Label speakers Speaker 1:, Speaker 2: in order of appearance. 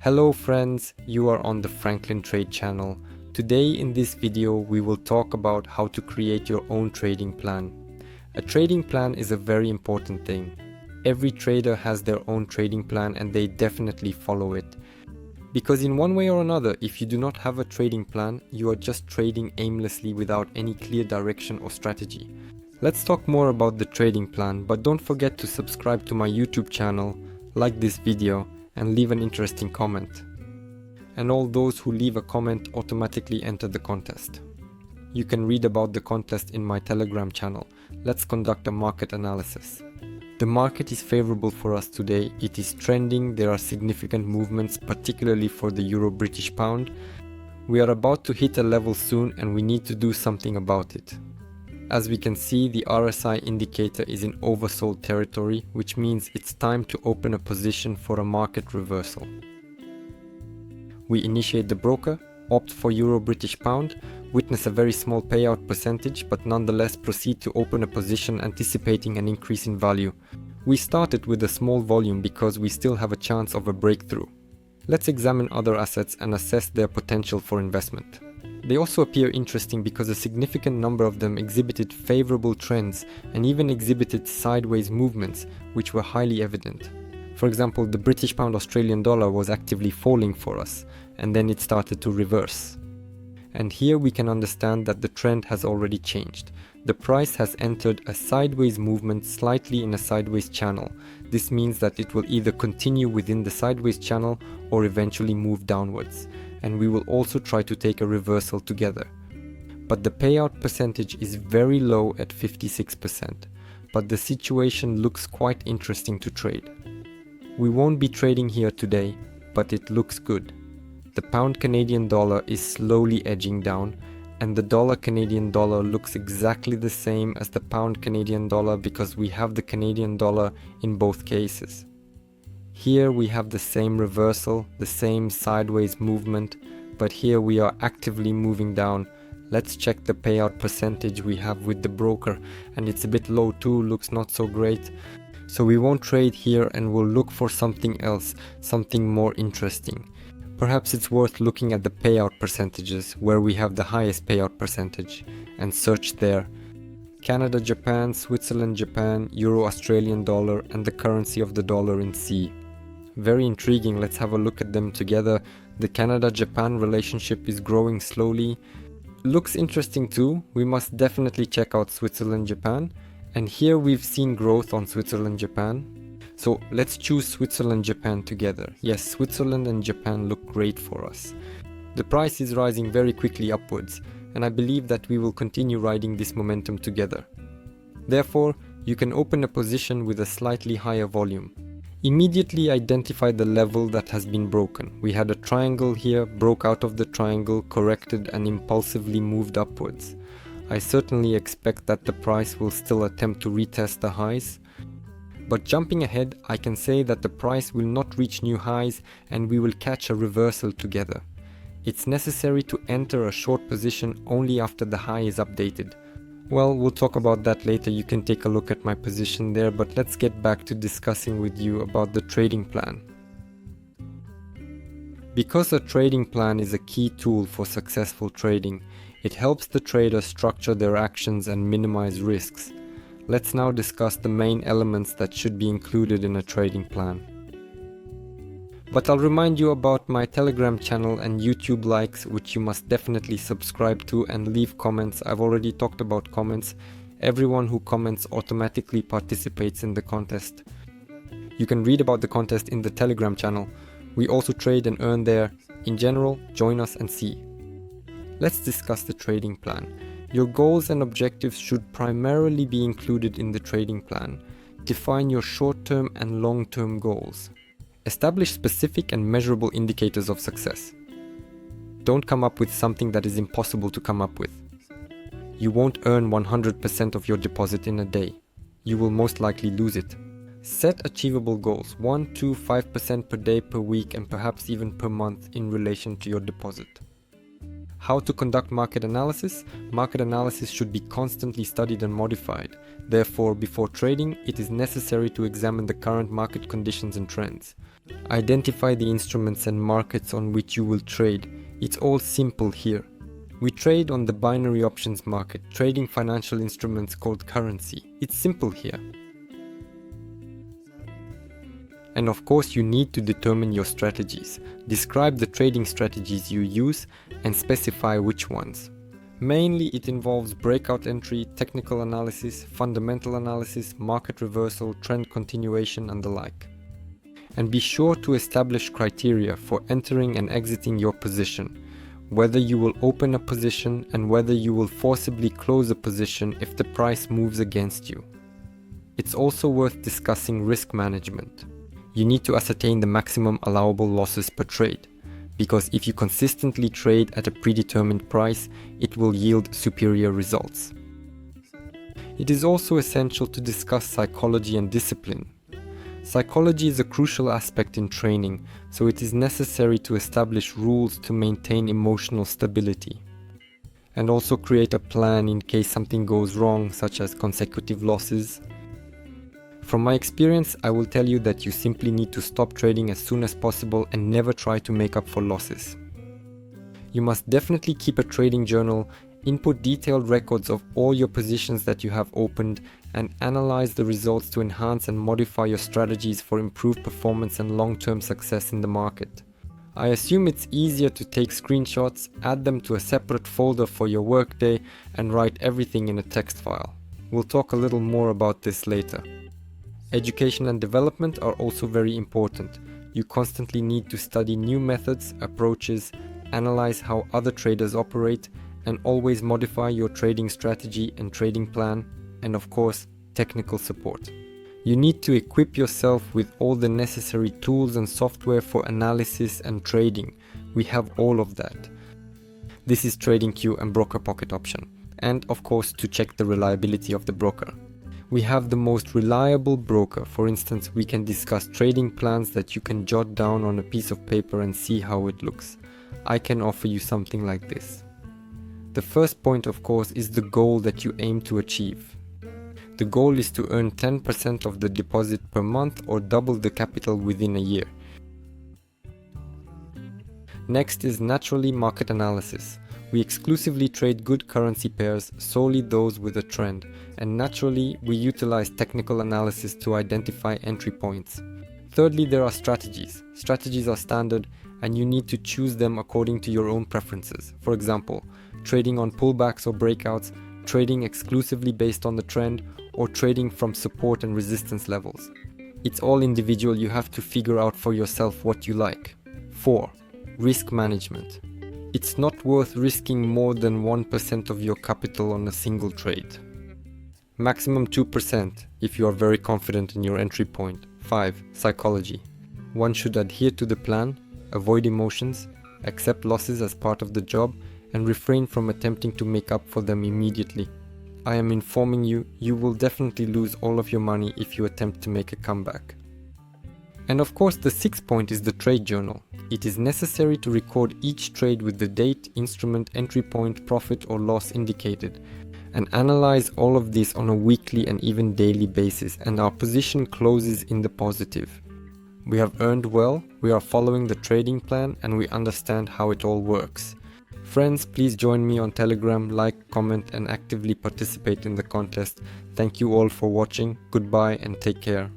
Speaker 1: Hello friends, you are on the Franklin Trade channel. Today in this video we will talk about how to create your own trading plan. A trading plan is a very important thing. Every trader has their own trading plan and they definitely follow it. Because in one way or another, if you do not have a trading plan, you are just trading aimlessly without any clear direction or strategy. Let's talk more about the trading plan, but don't forget to subscribe to my YouTube channel, like this video, and leave an interesting comment. And all those who leave a comment automatically enter the contest. You can read about the contest in my Telegram channel. Let's conduct a market analysis. The market is favorable for us today. It is trending. There are significant movements, particularly for the Euro British Pound. We are about to hit a level soon and we need to do something about it. As we can see, the RSI indicator is in oversold territory, which means it's time to open a position for a market reversal. We initiate the broker, opt for Euro British Pound, witness a very small payout percentage, but nonetheless proceed to open a position anticipating an increase in value. We started with a small volume because we still have a chance of a breakthrough. Let's examine other assets and assess their potential for investment. They also appear interesting because a significant number of them exhibited favorable trends and even exhibited sideways movements, which were highly evident. For example, the British Pound Australian dollar was actively falling for us, and then it started to reverse. And here we can understand that the trend has already changed. The price has entered a sideways movement slightly in a sideways channel. This means that it will either continue within the sideways channel or eventually move downwards. And we will also try to take a reversal together. But the payout percentage is very low at 56%, but the situation looks quite interesting to trade. We won't be trading here today, but it looks good. The pound Canadian dollar is slowly edging down, and the dollar Canadian dollar looks exactly the same as the pound Canadian dollar because we have the Canadian dollar in both cases. Here we have the same reversal, the same sideways movement, but here we are actively moving down. Let's check the payout percentage we have with the broker, and it's a bit low too, looks not so great. So we won't trade here and we'll look for something else, something more interesting. Perhaps it's worth looking at the payout percentages where we have the highest payout percentage and search there. Canada, Japan, Switzerland, Japan, Euro, Australian dollar, and the currency of the dollar in C. Very intriguing, let's have a look at them together. The Canada-Japan relationship is growing slowly. Looks interesting too, we must definitely check out Switzerland-Japan. And here we've seen growth on Switzerland-Japan. So let's choose Switzerland-Japan together. Yes, Switzerland and Japan look great for us. The price is rising very quickly upwards, and I believe that we will continue riding this momentum together. Therefore, you can open a position with a slightly higher volume. Immediately identify the level that has been broken. We had a triangle here, broke out of the triangle, corrected and impulsively moved upwards. I certainly expect that the price will still attempt to retest the highs. But jumping ahead, I can say that the price will not reach new highs and we will catch a reversal together. It's necessary to enter a short position only after the high is updated. Well, we'll talk about that later, you can take a look at my position there, but let's get back to discussing with you about the trading plan. Because a trading plan is a key tool for successful trading, it helps the trader structure their actions and minimize risks. Let's now discuss the main elements that should be included in a trading plan. But I'll remind you about my Telegram channel and YouTube likes, which you must definitely subscribe to and leave comments. I've already talked about comments. Everyone who comments automatically participates in the contest. You can read about the contest in the Telegram channel. We also trade and earn there. In general, join us and see. Let's discuss the trading plan. Your goals and objectives should primarily be included in the trading plan. Define your short-term and long-term goals. Establish specific and measurable indicators of success. Don't come up with something that is impossible to come up with. You won't earn 100% of your deposit in a day. You will most likely lose it. Set achievable goals, 1, 2, 5% per day, per week, and perhaps even per month in relation to your deposit. How to conduct market analysis? Market analysis should be constantly studied and modified. Therefore, before trading, it is necessary to examine the current market conditions and trends. Identify the instruments and markets on which you will trade. It's all simple here. We trade on the binary options market, trading financial instruments called currency. It's simple here. And of course, you need to determine your strategies. Describe the trading strategies you use and specify which ones. Mainly, it involves breakout entry, technical analysis, fundamental analysis, market reversal, trend continuation, and the like. And be sure to establish criteria for entering and exiting your position, whether you will open a position and whether you will forcibly close a position if the price moves against you. It's also worth discussing risk management. You need to ascertain the maximum allowable losses per trade, because if you consistently trade at a predetermined price, it will yield superior results. It is also essential to discuss psychology and discipline. Psychology is a crucial aspect in training, so it is necessary to establish rules to maintain emotional stability, and also create a plan in case something goes wrong, such as consecutive losses. From my experience, I will tell you that you simply need to stop trading as soon as possible and never try to make up for losses. You must definitely keep a trading journal, input detailed records of all your positions that you have opened, and analyze the results to enhance and modify your strategies for improved performance and long-term success in the market. I assume it's easier to take screenshots, add them to a separate folder for your workday, and write everything in a text file. We'll talk a little more about this later. Education and development are also very important. You constantly need to study new methods, approaches, analyze how other traders operate, and always modify your trading strategy and trading plan, and of course, technical support. You need to equip yourself with all the necessary tools and software for analysis and trading. We have all of that. This is TradingQ and Broker Pocket option, and of course to check the reliability of the broker. We have the most reliable broker. For instance, we can discuss trading plans that you can jot down on a piece of paper and see how it looks. I can offer you something like this. The first point, of course, is the goal that you aim to achieve. The goal is to earn 10% of the deposit per month or double the capital within a year. Next is naturally market analysis. We exclusively trade good currency pairs, solely those with a trend, and naturally we utilize technical analysis to identify entry points. Thirdly, there are strategies. Strategies are standard and you need to choose them according to your own preferences. For example, trading on pullbacks or breakouts, trading exclusively based on the trend, or trading from support and resistance levels. It's all individual, you have to figure out for yourself what you like. 4. Risk management. It's not worth risking more than 1% of your capital on a single trade. Maximum 2% if you are very confident in your entry point. 5. Psychology. One should adhere to the plan, avoid emotions, accept losses as part of the job, and refrain from attempting to make up for them immediately. I am informing you, you will definitely lose all of your money if you attempt to make a comeback. And of course, the 6th point is the trade journal. It is necessary to record each trade with the date, instrument, entry point, profit or loss indicated, and analyze all of this on a weekly and even daily basis, and our position closes in the positive. We have earned well, we are following the trading plan, and we understand how it all works. Friends, please join me on Telegram, like, comment, and actively participate in the contest. Thank you all for watching. Goodbye and take care.